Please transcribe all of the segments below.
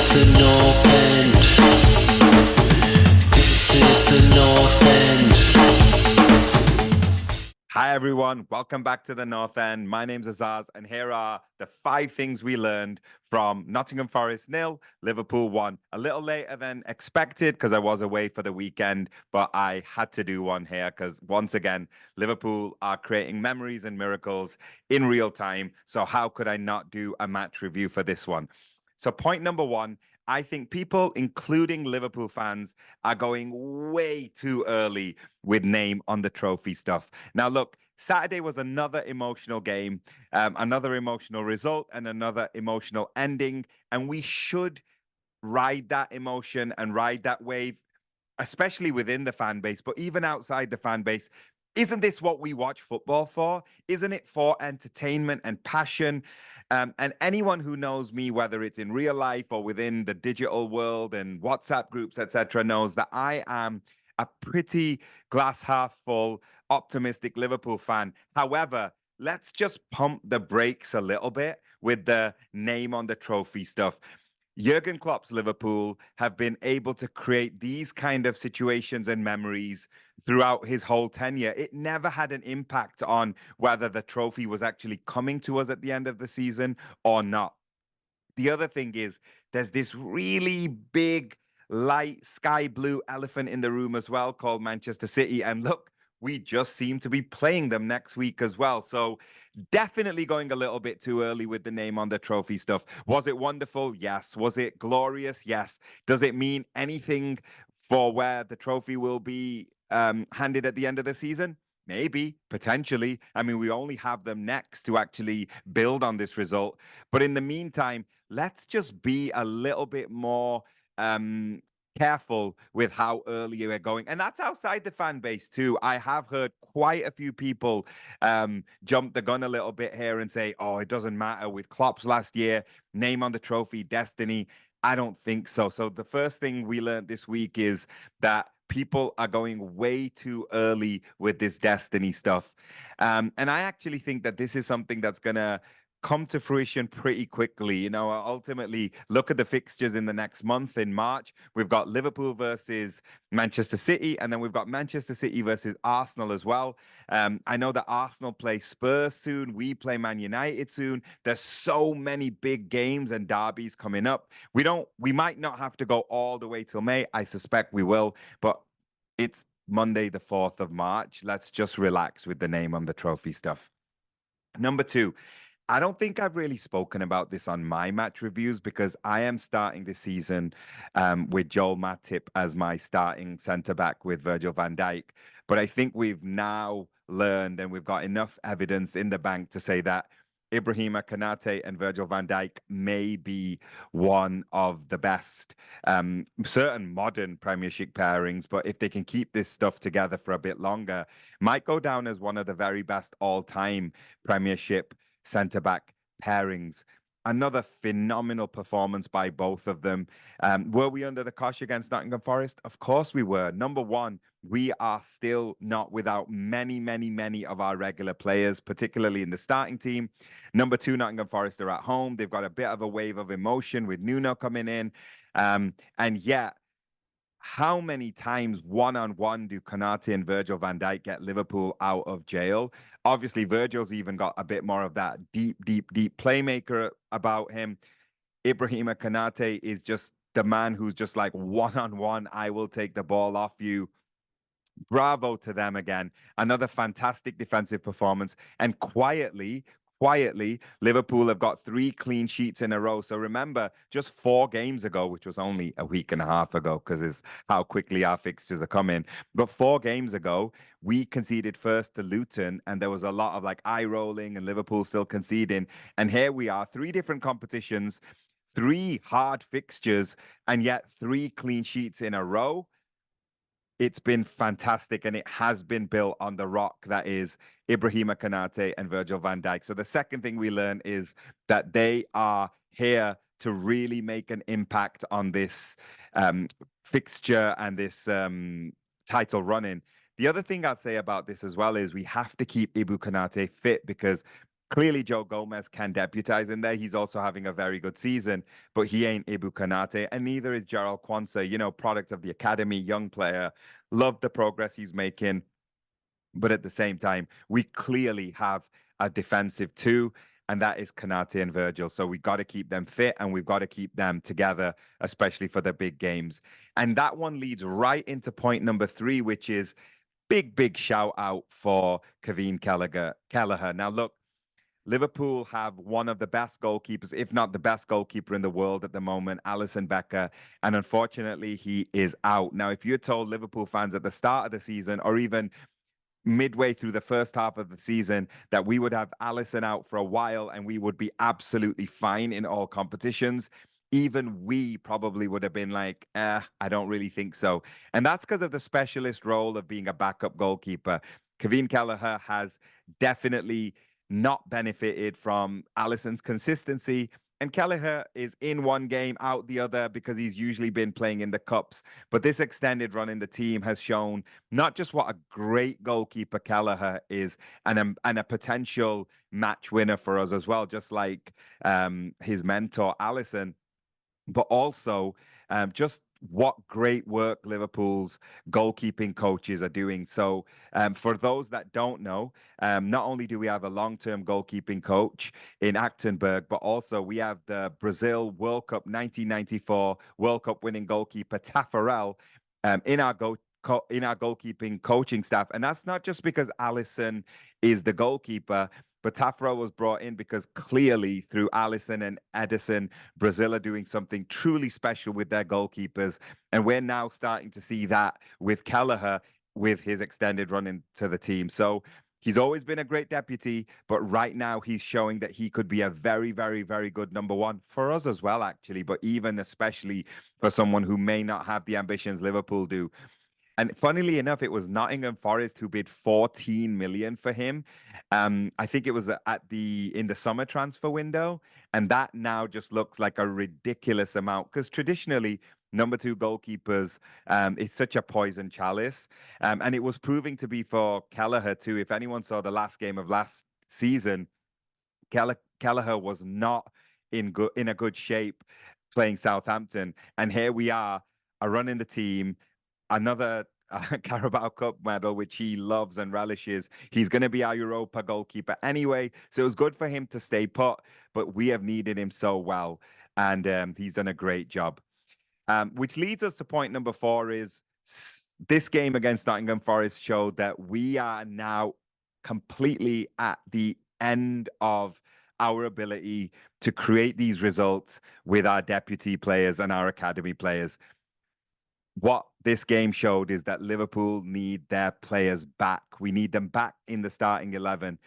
is the North End. This is the North End. Hi everyone, welcome back to the North End. My name's Aizaz, and here are the 5 things we learned from Nottingham Forest 0, Liverpool 1. A little later than expected because I was away for the weekend, but I had to do one here because once again, Liverpool are creating memories and miracles in real time. So how could I not do a match review for this one? So point number 1, I think people, including Liverpool fans, are going way too early with name on the trophy stuff. Now, look, Saturday was another emotional game, another emotional result, and another emotional ending. And we should ride that emotion and ride that wave, especially within the fan base, but even outside the fan base. Isn't this what we watch football for? Isn't it for entertainment and passion? And anyone who knows me, whether it's in real life or within the digital world and WhatsApp groups, etc., knows that I am a pretty glass half full, optimistic Liverpool fan. However, let's just pump the brakes a little bit with the name on the trophy stuff. Jurgen Klopp's Liverpool have been able to create these kind of situations and memories throughout his whole tenure. It never had an impact on whether the trophy was actually coming to us at the end of the season or not. The other thing is there's this really big light sky blue elephant in the room as well called Manchester City. And look, we just seem to be playing them next week as well. So definitely going a little bit too early with the name on the trophy stuff. Was it wonderful? Yes. Was it glorious? Yes. Does it mean anything for where the trophy will be handed at the end of the season? Maybe, potentially. I mean, we only have them next to actually build on this result. But in the meantime, let's just be a little bit more careful with how early we're going. And that's outside the fan base too. I have heard quite a few people jump the gun a little bit here and say, oh, it doesn't matter with Klopp's last year, name on the trophy, destiny. I don't think so. So the first thing we learned this week is that people are going way too early with this destiny stuff. And I actually think that this is something that's going to come to fruition pretty quickly. You know, ultimately, look at the fixtures in the next month in March. We've got Liverpool versus Manchester City, and then we've got Manchester City versus Arsenal as well. I know that Arsenal play Spurs soon. We play Man United soon. There's so many big games and derbies coming up. We might not have to go all the way till May. I suspect we will, but it's Monday, the 4th of March. Let's just relax with the name on the trophy stuff. Number 2, I don't think I've really spoken about this on my match reviews because I am starting this season with Joel Matip as my starting centre back with Virgil van Dijk. But I think we've now learned and we've got enough evidence in the bank to say that Ibrahima Konate and Virgil van Dijk may be one of the best certain modern Premiership pairings. But if they can keep this stuff together for a bit longer, might go down as one of the very best all-time Premiership centre back pairings. Another phenomenal performance by both of them. Were we under the cosh against Nottingham Forest? Of course we were. Number 1, we are still not without many, many, many of our regular players, particularly in the starting team. Number 2, Nottingham Forest are at home. They've got a bit of a wave of emotion with Nuno coming in. And yet, how many times one-on-one do Konate and Virgil van Dijk get Liverpool out of jail? Obviously, Virgil's even got a bit more of that deep, deep, deep playmaker about him. Ibrahima Konate is just the man who's just like one-on-one, I will take the ball off you. Bravo to them again. Another fantastic defensive performance. And quietly, Liverpool have got 3 clean sheets in a row. So remember, just 4 games ago, which was only a week and a half ago, because it's how quickly our fixtures are coming. But 4 games ago, we conceded first to Luton, and there was a lot of like eye rolling and Liverpool still conceding. And here we are, 3 different competitions, 3 hard fixtures, and yet 3 clean sheets in a row. It's been fantastic, and it has been built on the rock that is Ibrahima Konate and Virgil van Dijk. So the second thing we learn is that they are here to really make an impact on this fixture and this title running. The other thing I'd say about this as well is we have to keep Ibu Konate fit because Clearly, Joe Gomez can deputize in there. He's also having a very good season, but he ain't Ibu Kanate, and neither is Gerald Kwanzaa, product of the academy, young player. Love the progress he's making. But at the same time, we clearly have a defensive two, and that is Kanate and Virgil. So we got to keep them fit and we've got to keep them together, especially for the big games. And that one leads right into point number three, which is big shout out for Kevin Kelleher. Now, look, Liverpool have one of the best goalkeepers, if not the best goalkeeper in the world at the moment, Alisson Becker. And unfortunately, he is out. Now, if you told Liverpool fans at the start of the season, or even midway through the first half of the season, that we would have Alisson out for a while and we would be absolutely fine in all competitions, even we probably would have been like, I don't really think so. And that's because of the specialist role of being a backup goalkeeper. Kevin Kelleher has definitely not benefited from Alisson's consistency. And Kelleher is in one game, out the other, because he's usually been playing in the cups. But this extended run in the team has shown not just what a great goalkeeper Kelleher is, and a potential match winner for us as well, just like his mentor Alisson, but also just what great work Liverpool's goalkeeping coaches are doing. So, for those that don't know, not only do we have a long-term goalkeeping coach in Achtenberg, but also we have the Brazil World Cup 1994 World Cup winning goalkeeper Tafarel in our in our goalkeeping coaching staff. And that's not just because Alisson is the goalkeeper, but Tafarel was brought in because clearly through Alisson and Edison, Brazil are doing something truly special with their goalkeepers. And we're now starting to see that with Kelleher with his extended run into the team. So he's always been a great deputy, but right now he's showing that he could be a very good number one for us as well, actually, but even especially for someone who may not have the ambitions Liverpool do. And funnily enough, it was Nottingham Forest who bid 14 million for him. I think it was in the summer transfer window, and that now just looks like a ridiculous amount because traditionally number two goalkeepers, it's such a poison chalice, and it was proving to be for Kelleher too. If anyone saw the last game of last season, Kelleher was not in a good shape playing Southampton, and here we are, a run in the team, another Carabao Cup medal, which he loves and relishes. He's going to be our Europa goalkeeper anyway, so it was good for him to stay put, but we have needed him so well, and he's done a great job. Which leads us to point number four is this game against Nottingham Forest showed that we are now completely at the end of our ability to create these results with our deputy players and our academy players. What this game showed is that Liverpool need their players back. We need them back in the starting 11.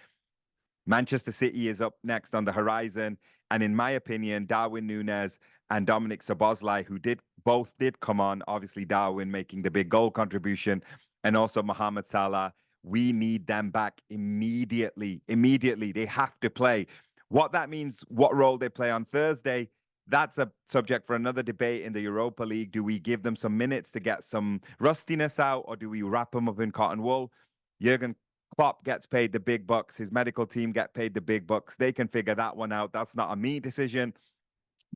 Manchester City is up next on the horizon. And in my opinion, Darwin Núñez and Dominic Szoboszlai, who both did come on, obviously Darwin making the big goal contribution, and also Mohamed Salah, we need them back immediately. Immediately. They have to play. What that means, what role they play on Thursday, that's a subject for another debate in the Europa League. Do we give them some minutes to get some rustiness out, or do we wrap them up in cotton wool? Jurgen Klopp gets paid the big bucks. His medical team get paid the big bucks. They can figure that one out. That's not a me decision.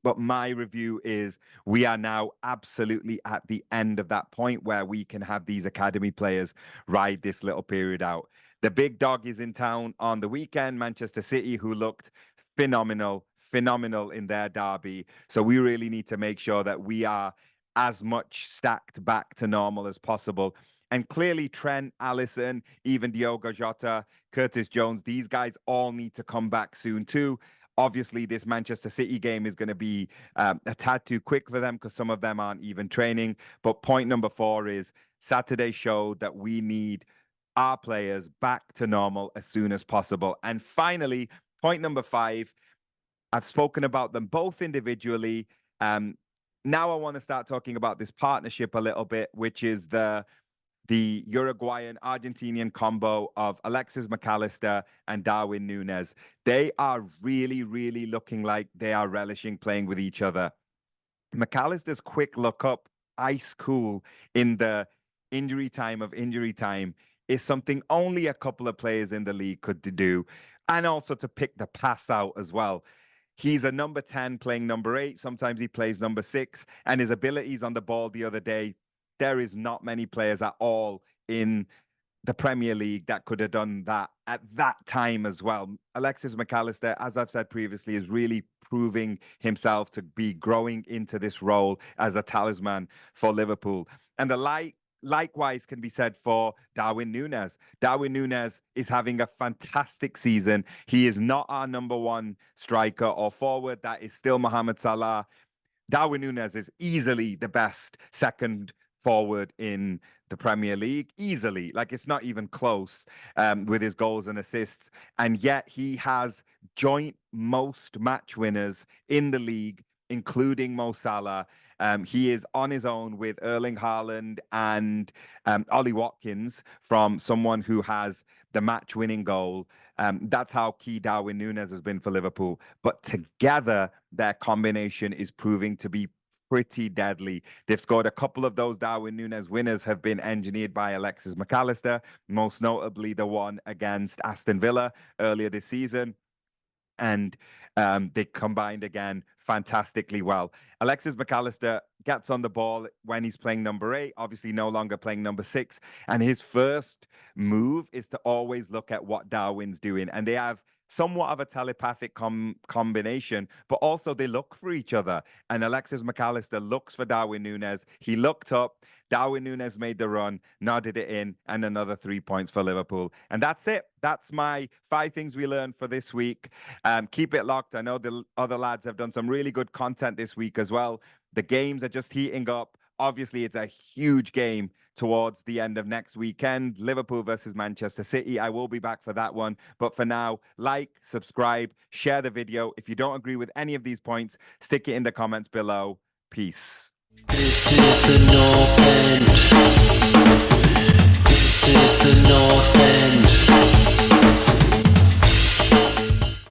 But my review is we are now absolutely at the end of that point where we can have these academy players ride this little period out. The big dog is in town on the weekend, Manchester City, who looked phenomenal in their derby. So we really need to make sure that we are as much stacked back to normal as possible. And clearly, Trent, Alisson, even Diogo Jota, Curtis Jones, these guys all need to come back soon too. Obviously, this Manchester City game is going to be a tad too quick for them because some of them aren't even training. But point number four is Saturday showed that we need our players back to normal as soon as possible. And finally, point number five, I've spoken about them both individually. Now I want to start talking about this partnership a little bit, which is the Uruguayan Argentinian combo of Alexis McAllister and Darwin Núñez. They are really looking like they are relishing playing with each other. McAllister's quick look up, ice cool in the injury time of injury time, is something only a couple of players in the league could do. and also to pick the pass out as well. He's a number 10 playing number 8. Sometimes he plays number 6. And his abilities on the ball the other day, there is not many players at all in the Premier League that could have done that at that time as well. Alexis McAllister, as I've said previously, is really proving himself to be growing into this role as a talisman for Liverpool. And likewise can be said for Darwin Núñez. Darwin Núñez is having a fantastic season. He is not our number one striker or forward. That is still Mohamed Salah. Darwin Núñez is easily the best second forward in the Premier League, easily. Like, it's not even close with his goals and assists. And yet he has joint most match winners in the league, including Mo Salah. He is on his own with Erling Haaland and Ollie Watkins from someone who has the match-winning goal. That's how key Darwin Núñez has been for Liverpool. But together, their combination is proving to be pretty deadly. They've scored a couple of those Darwin Núñez winners have been engineered by Alexis McAllister, most notably the one against Aston Villa earlier this season. And they combined again fantastically well. Alexis McAllister gets on the ball when he's playing number 8, obviously no longer playing number 6. And his first move is to always look at what Darwin's doing. And they have somewhat of a telepathic combination, but also they look for each other. And Alexis McAllister looks for Darwin Núñez. He looked up, Darwin Núñez made the run, nodded it in, and another 3 points for Liverpool. And that's it. That's my 5 things we learned for this week. Keep it locked. I know the other lads have done some really good content this week as well. The games are just heating up. Obviously, it's a huge game towards the end of next weekend. Liverpool versus Manchester City. I will be back for that one. But for now, like, subscribe, share the video. If you don't agree with any of these points, stick it in the comments below. Peace. This is the North End.